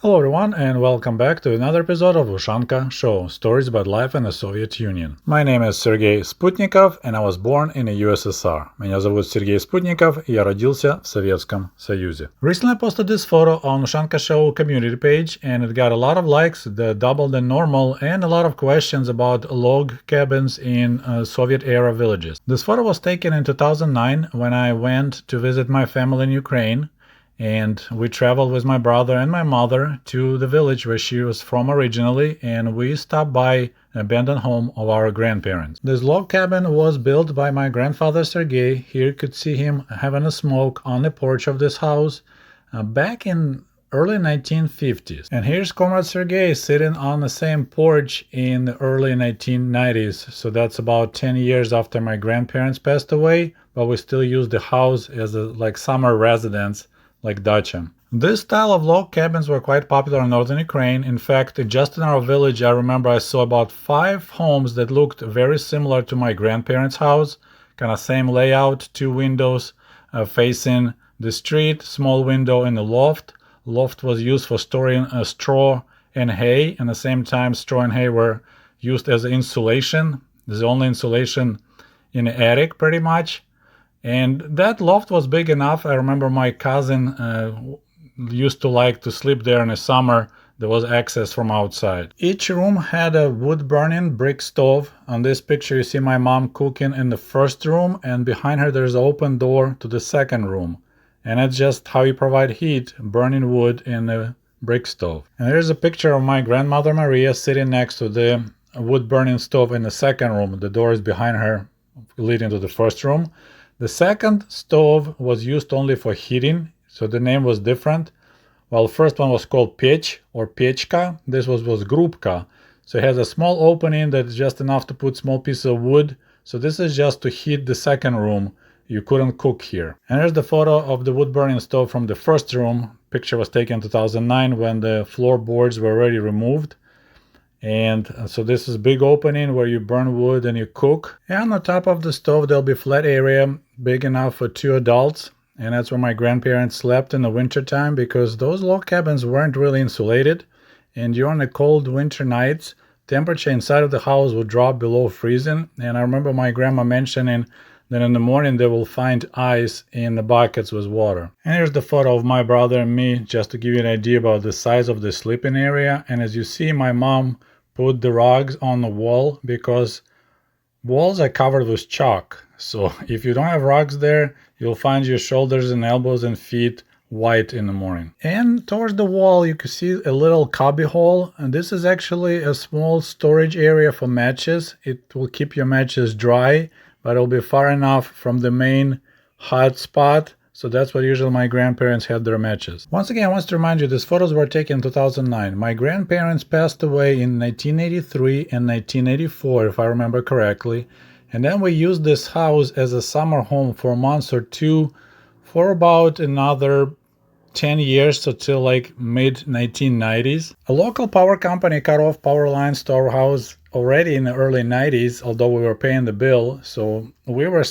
Hello everyone and welcome back to another episode of Ushanka Show, stories about life in the Soviet Union. My name is Sergei Sputnikov and I was born in the USSR. Меня зовут Сергей Спутников, и я родился в Советском Союзе. Recently I posted this photo on Ushanka Show community page and it got a lot of likes, double than normal, and a lot of questions about log cabins in Soviet-era villages. This photo was taken in 2009 when I went to visit my family in Ukraine. And we traveled with my brother and my mother to the village where she was from originally, and we stopped by an abandoned home of our grandparents. This log cabin was built by my grandfather Sergei. Here you could see him having a smoke on the porch of this house back in early 1950s. And here's Comrade Sergei sitting on the same porch in the early 1990s. So that's about 10 years after my grandparents passed away, but we still use the house as a summer residence, like dacha. This style of log cabins were quite popular in northern Ukraine. In fact, just in our village, I remember I saw about 5 homes that looked very similar to my grandparents' house. Kind of same layout, 2 windows facing the street, small window in the loft. Loft was used for storing straw and hay, and at the same time straw and hay were used as insulation. This is the only insulation in the attic pretty much. And that loft was big enough. I remember my cousin used to like to sleep there in the summer. There was access from outside. Each room had a wood-burning brick stove. On this picture you see my mom cooking in the first room, and behind her there's an open door to the second room. And that's just how you provide heat, burning wood in the brick stove. And here's a picture of my grandmother Maria sitting next to the wood-burning stove in the second room. The door is behind her, leading to the first room. The second stove was used only for heating, so the name was different. While the first one was called pech or pechka, this was grubka. So it has a small opening that's just enough to put small piece of wood. So this is just to heat the second room. You couldn't cook here. And here's the photo of the wood-burning stove from the first room. Picture was taken in 2009 when the floorboards were already removed. And so this is big opening where you burn wood and you cook. And on top of the stove there'll be flat area big enough for 2 adults. And that's where my grandparents slept in the winter time, because those log cabins weren't really insulated. And during the cold winter nights, temperature inside of the house would drop below freezing. And I remember my grandma mentioning that in the morning they will find ice in the buckets with water. And here's the photo of my brother and me, just to give you an idea about the size of the sleeping area. And as you see, my mom put the rugs on the wall because walls are covered with chalk. So if you don't have rugs there, you'll find your shoulders and elbows and feet white in the morning. And towards the wall you can see a little cubby hole, and this is actually a small storage area for matches. It will keep your matches dry, but it'll be far enough from the main hot spot. So that's what usually my grandparents had their matches. Once again, I want to remind you, these photos were taken in 2009. My grandparents passed away in 1983 and 1984, if I remember correctly. And then we used this house as a summer home for a month or two for about another 10 years, so till like mid-1990s. A local power company cut off power lines to our house already in the early 90s, although we were paying the bill. So we were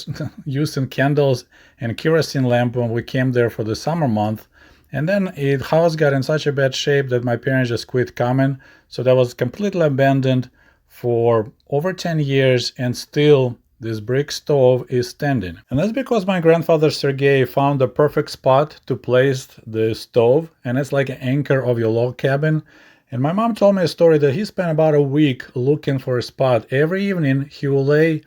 using candles and kerosene lamp when we came there for the summer month. And then the house got in such a bad shape that my parents just quit coming. So that was completely abandoned for over 10 years, and still this brick stove is standing. And that's because my grandfather Sergei found the perfect spot to place the stove, and it's like an anchor of your log cabin. And my mom told me a story that he spent about a week looking for a spot. Every evening he will lay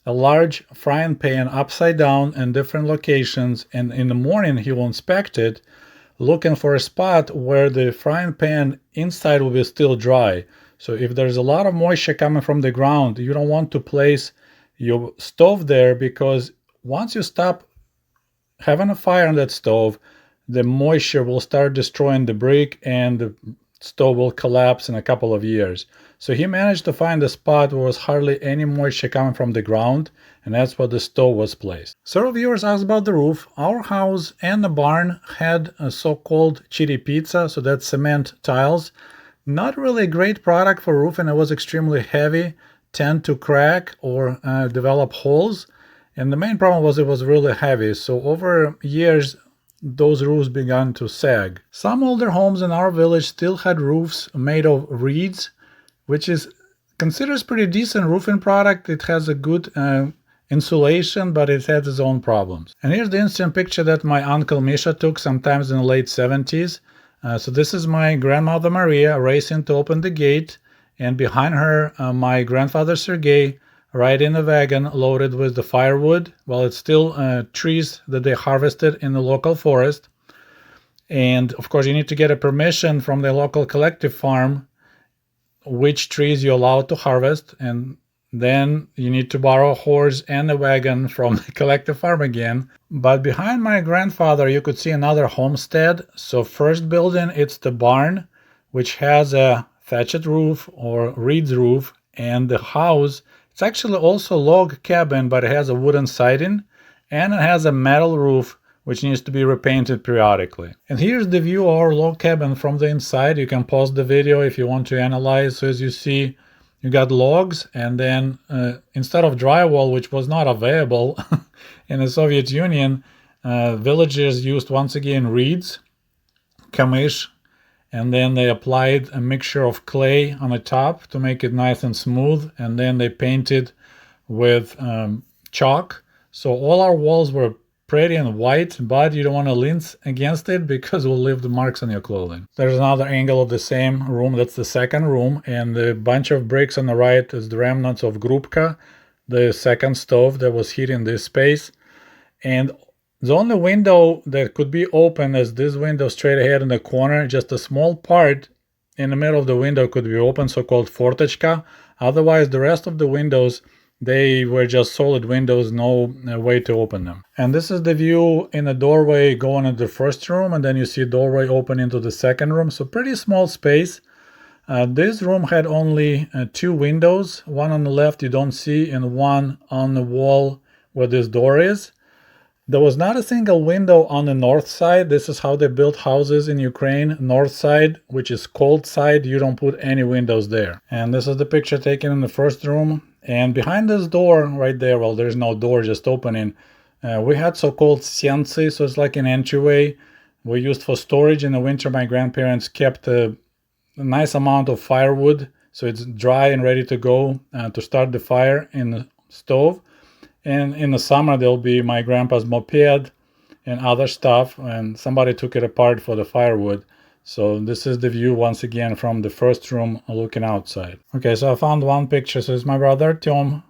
a large frying pan upside down in different locations, and in the morning he will inspect it, looking for a spot where the frying pan inside will be still dry. So if there's a lot of moisture coming from the ground, you don't want to place your stove there, because once you stop having a fire on that stove, the moisture will start destroying the brick and the stove will collapse in a couple of years. So he managed to find a spot where was hardly any moisture coming from the ground, and that's where the stove was placed. Several viewers asked about the roof. Our house and the barn had a so-called chiri pizza, so that's cement tiles. Not really a great product for roof, and it was extremely heavy, tend to crack or develop holes. And the main problem was it was really heavy. So over years, those roofs began to sag. Some older homes in our village still had roofs made of reeds, which is considered pretty decent roofing product. It has a good insulation, but it has its own problems. And here's the instant picture that my uncle Misha took sometimes in the late 70s. So this is my grandmother Maria racing to open the gate, and behind her my grandfather Sergey riding a wagon loaded with the firewood. Well, it's still trees that they harvested in the local forest. And of course you need to get a permission from the local collective farm which trees you're allowed to harvest, and then you need to borrow a horse and a wagon from the collective farm again. But behind my grandfather you could see another homestead. So first building, it's the barn, which has a thatched roof or reeds roof, and the house, it's actually also log cabin, but it has a wooden siding and it has a metal roof which needs to be repainted periodically. And here's the view of our log cabin from the inside. You can pause the video if you want to analyze. So as you see, you got logs, and then instead of drywall, which was not available in the Soviet Union, villagers used once again reeds, kamish, and then they applied a mixture of clay on the top to make it nice and smooth, and then they painted with chalk. So all our walls were pretty and white, but you don't want to lean against it because it will leave the marks on your clothing. There's another angle of the same room. That's the second room, and the bunch of bricks on the right is the remnants of Grubka, the second stove that was heating this space. And the only window that could be open is this window straight ahead in the corner. Just a small part in the middle of the window could be open, so-called fortechka. Otherwise, the rest of the windows, they were just solid windows, no way to open them. And this is the view in the doorway going into the first room, and then you see doorway open into the second room. So pretty small space. This room had only 2 windows, one on the left you don't see, and one on the wall where this door is. There was not a single window on the north side. This is how they built houses in Ukraine. North side, which is cold side, you don't put any windows there. And this is the picture taken in the first room. And behind this door right there, well, there's no door, just opening, we had so-called sienci, so it's like an entryway we used for storage. In the winter, my grandparents kept a nice amount of firewood, so it's dry and ready to go to start the fire in the stove. And in the summer, there'll be my grandpa's moped and other stuff, and somebody took it apart for the firewood. So this is the view once again from the first room looking outside. Okay, so I found one picture. So it's my brother Tom,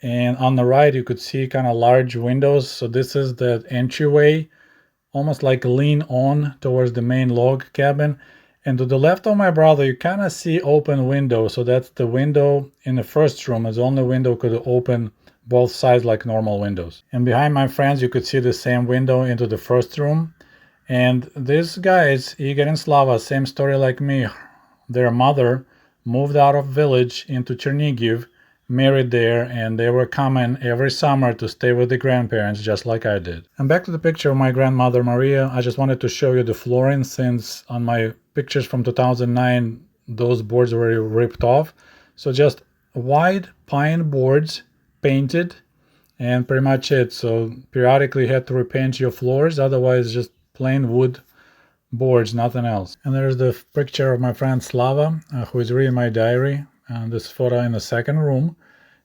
and on the right you could see kind of large windows. So this is the entryway, almost like lean on towards the main log cabin. And to the left of my brother you kind of see open window. So that's the window in the first room. It's the only window could open both sides like normal windows. And behind my friends you could see the same window into the first room. And these guys, Igor and Slava, same story like me. Their mother moved out of village into Chernigiv, married there, and they were coming every summer to stay with the grandparents just like I did. And back to the picture of my grandmother Maria. I just wanted to show you the flooring, since on my pictures from 2009 those boards were ripped off. So just wide pine boards, painted, and pretty much it. So periodically you had to repaint your floors, otherwise just plain wood boards, nothing else. And there's the picture of my friend Slava, who is reading my diary, and this photo in the second room.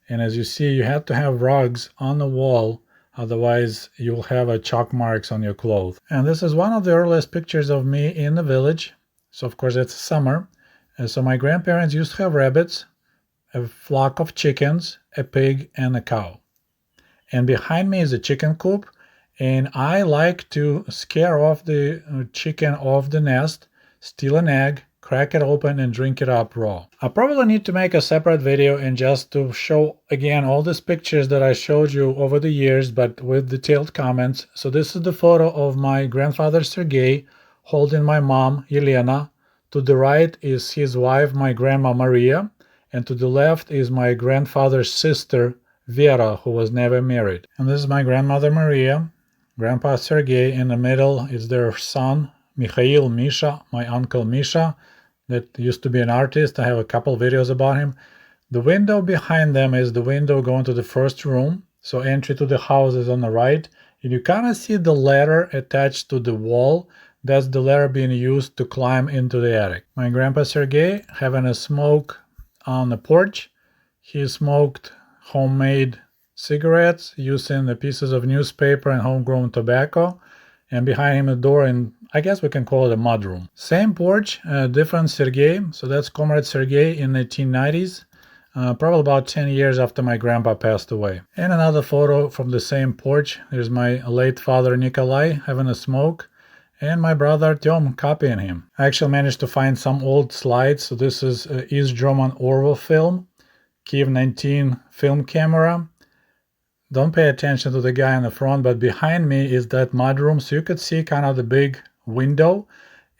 And as you see, you had to have rugs on the wall, otherwise you'll have chalk marks on your clothes. And this is one of the earliest pictures of me in the village. So of course it's summer. And so my grandparents used to have rabbits, a flock of chickens, a pig, and a cow. And behind me is a chicken coop, and I like to scare off the chicken off the nest, steal an egg, crack it open, and drink it up raw. I probably need to make a separate video and just to show again all these pictures that I showed you over the years, but with detailed comments. So this is the photo of my grandfather Sergey holding my mom Yelena. To the right is his wife, my grandma Maria, and to the left is my grandfather's sister Vera, who was never married. And this is my grandmother Maria, Grandpa Sergey. In the middle is their son Mikhail, Misha, my uncle Misha, that used to be an artist. I have a couple videos about him. The window behind them is the window going to the first room. So entry to the house is on the right, And you kind of see the ladder attached to the wall. That's the ladder being used to climb into the attic. My grandpa Sergey having a smoke on the porch. He smoked homemade cigarettes using the pieces of newspaper and homegrown tobacco. And behind him a door, and I guess we can call it a mudroom. Same porch, different Sergey. So that's Comrade Sergey in the 1990s. Probably about 10 years after my grandpa passed away. And another photo from the same porch. There's my late father Nikolai having a smoke, and my brother Artyom copying him. I actually managed to find some old slides. So this is East German Orwo film, Kiev 19 film camera. Don't pay attention to the guy in the front, but behind me is that mudroom. So you could see kind of the big window,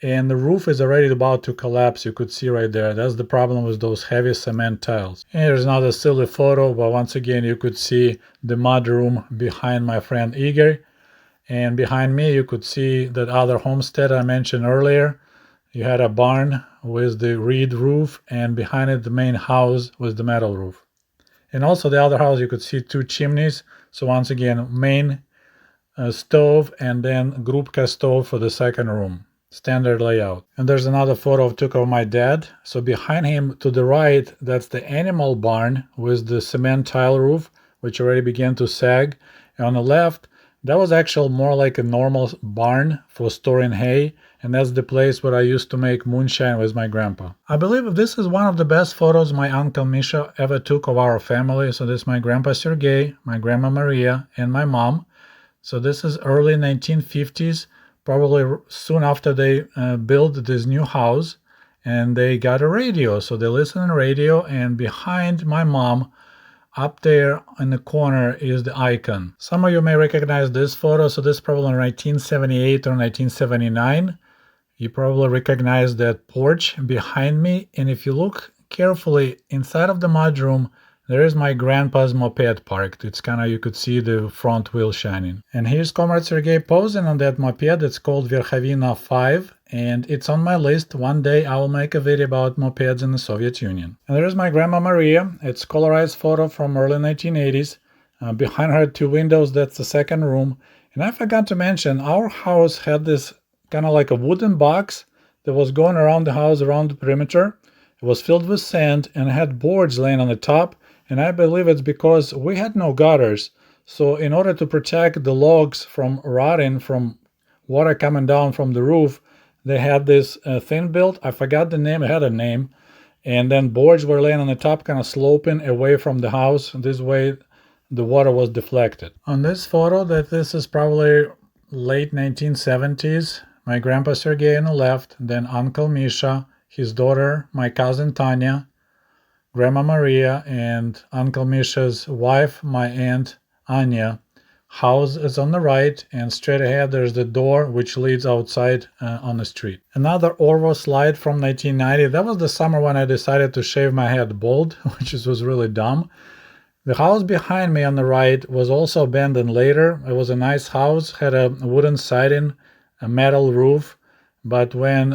and the roof is already about to collapse. You could see right there. That's the problem with those heavy cement tiles. And here's another silly photo, but once again you could see the mudroom behind my friend Igor. And behind me you could see that other homestead I mentioned earlier. You had a barn with the reed roof, and behind it the main house with the metal roof. And also the other house you could see two chimneys. So once again main stove and then Grupka stove for the second room. Standard layout. And there's another photo I took of my dad. So behind him to the right, that's the animal barn with the cement tile roof, which already began to sag. And on the left, that was actually more like a normal barn for storing hay. And that's the place where I used to make moonshine with my grandpa. I believe this is one of the best photos my uncle Misha ever took of our family. So this is my grandpa Sergey, my grandma Maria, and my mom. So this is early 1950s. Probably soon after they built this new house, and they got a radio. So they listen to radio, and behind my mom, up there in the corner, is the icon. Some of you may recognize this photo. So this is probably 1978 or 1979. You probably recognize that porch behind me. And if you look carefully inside of the mudroom, there is my grandpa's moped parked. It's kind of, you could see the front wheel shining. And here's Comrade Sergey posing on that moped. It's called Verkhovina 5, and it's on my list. One day I will make a video about mopeds in the Soviet Union. And there's my grandma Maria. It's colorized photo from early 1980s. Behind her two windows, that's the second room. And I forgot to mention, our house had this kind of like a wooden box that was going around the house, around the perimeter. It was filled with sand and it had boards laying on the top. And I believe it's because we had no gutters. So in order to protect the logs from rotting, from water coming down from the roof, they had this thing built. I forgot the name. It had a name. And then boards were laying on the top, kind of sloping away from the house. This way the water was deflected. On this photo, this is probably late 1970s. My grandpa Sergey on the left, then Uncle Misha, his daughter, my cousin Tanya, Grandma Maria, and Uncle Misha's wife, my aunt Anya. House is on the right, and straight ahead there's the door which leads outside on the street. Another Orwo slide from 1990. That was the summer when I decided to shave my head bald, which was really dumb. The house behind me on the right was also abandoned later. It was a nice house, had a wooden siding, a metal roof, but when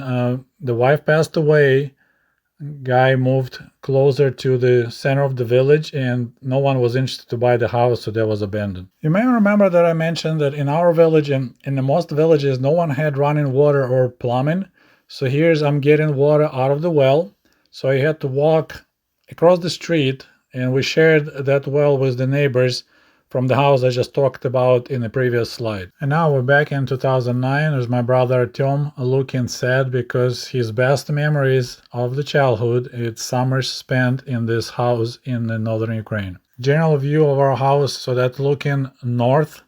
the wife passed away, guy moved closer to the center of the village, and no one was interested to buy the house, so that was abandoned. You may remember that I mentioned that in our village and in the most villages, no one had running water or plumbing. So here's I'm getting water out of the well. So I had to walk across the street, and we shared that well with the neighbors from the house I just talked about in the previous slide. And now we're back in 2009. There's my brother Artyom looking sad because his best memories of the childhood, it's summers spent in this house in the northern Ukraine. General view of our house, so that looking north.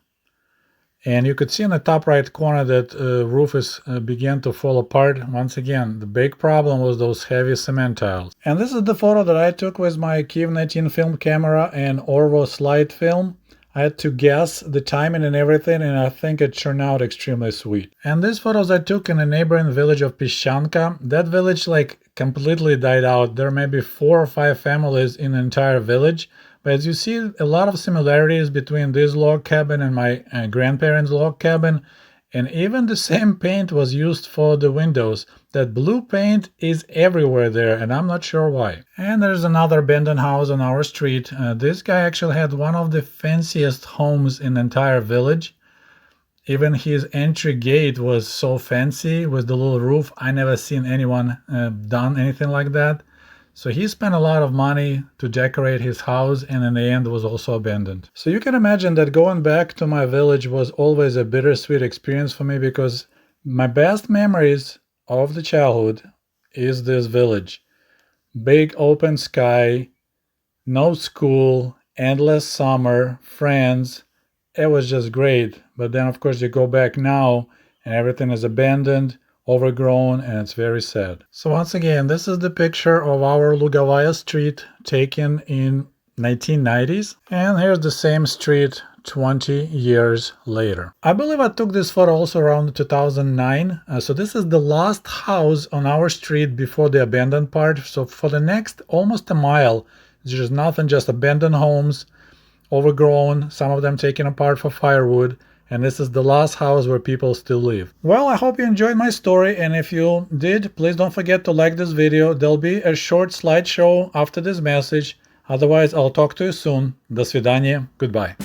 And you could see in the top right corner that roof is began to fall apart. Once again, the big problem was those heavy cement tiles. And this is the photo that I took with my Kiev 19 film camera and Orwo slide film. I had to guess the timing and everything, and I think it turned out extremely sweet. And these photos I took in a neighboring village of Ushanka. That village completely died out. There may be 4 or 5 families in the entire village. But as you see, a lot of similarities between this log cabin and my grandparents' log cabin. And even the same paint was used for the windows. That blue paint is everywhere there, and I'm not sure why. And there's another abandoned house on our street. This guy actually had one of the fanciest homes in the entire village. Even his entry gate was so fancy with the little roof. I never seen anyone done anything like that. So he spent a lot of money to decorate his house, and in the end was also abandoned. So you can imagine that going back to my village was always a bittersweet experience for me, because my best memories of the childhood is this village. Big open sky, no school, endless summer, friends. It was just great. But then of course you go back now and everything is abandoned, overgrown, and it's very sad. So once again, this is the picture of our Lugovaya street taken in 1990s, and here's the same street 20 years later. I believe I took this photo also around 2009. So this is the last house on our street before the abandoned part. So for the next almost a mile, there's nothing, just abandoned homes, overgrown, some of them taken apart for firewood, and this is the last house where people still live. Well, I hope you enjoyed my story, and if you did, please don't forget to like this video. There'll be a short slideshow after this message. Otherwise, I'll talk to you soon. До свидания. Goodbye.